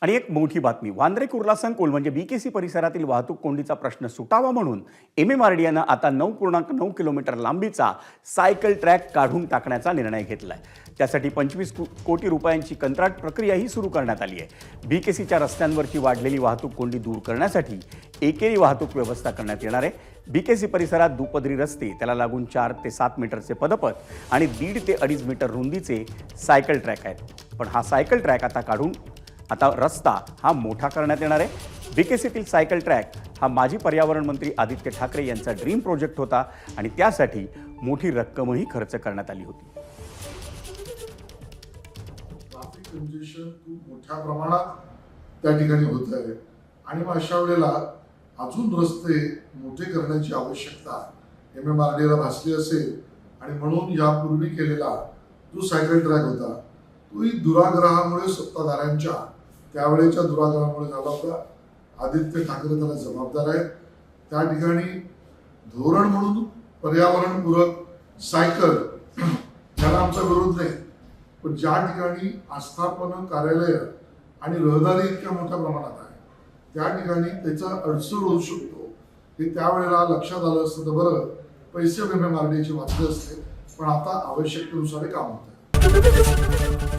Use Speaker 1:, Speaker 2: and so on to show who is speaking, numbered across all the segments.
Speaker 1: आणि एक मोठी बातमी, वांद्रे कुर्ला संकुल म्हणजे बीकेसी परिसरातील वाहतूक कोंडीचा प्रश्न सुटावा म्हणून MMRDAनं आता 9.9 किलोमीटर लांबीचा सायकल ट्रॅक काढून टाकण्याचा निर्णय घेतलाय। त्यासाठी 25 कोटी रुपयांची कंत्राट प्रक्रियाही सुरू करण्यात आली आहे। बीकेसीच्या रस्त्यांवरची वाढलेली वाहतूक कोंडी दूर करण्यासाठी एकेरी वाहतूक व्यवस्था करण्यात येणार आहे। बीकेसी परिसरात दुपदरी रस्ते, त्याला लागून 4 ते 7 मीटरचे पदपथ आणि 1.5 ते 2.5 मीटर रुंदीचे सायकल ट्रॅक आहेत। पण हा सायकल ट्रॅक आता काढून आता रस्ता हा मोठा करण्यात येणार आहे। बीकेसीतील सायकल ट्रॅक हा माजी पर्यावरण मंत्री आदित्य ठाकरे यांचा ड्रीम प्रोजेक्ट होता आणि त्यासाठी मोठी रक्कमही खर्च करण्यात आली होती।
Speaker 2: ट्रॅफिक कंजेशन खूप मोठ्या प्रमाणात त्या ठिकाणी होत आहे आणि मग अशा वेळेला अजून रस्ते मोठे करण्याची आवश्यकता MMRDAला भासली असेल आणि म्हणून यापूर्वी केलेला जो सायकल ट्रॅक होता तोही दुराग्रहामुळे सत्ताधाऱ्यांच्या त्यावेळेच्या दुराग्रहामुळे झाला होता। आदित्य ठाकरे त्याला जबाबदार आहेत। त्या ठिकाणी धोरण म्हणून पर्यावरणपूरक सायकल त्याला आमचा विरोध नाही, पण ज्या ठिकाणी आस्थापन कार्यालय आणि रहदारी इतक्या मोठ्या प्रमाणात आहे त्या ठिकाणी त्याचा अडसर होऊ शकतो हे त्यावेळेला लक्षात आलं असतं तर बरं, पैसे MMRDAचे वाचले असते, पण आता आवश्यकतेनुसार काम होत आहे।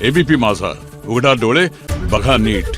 Speaker 3: ABP माझा, उघडा डोळे बघा नीट।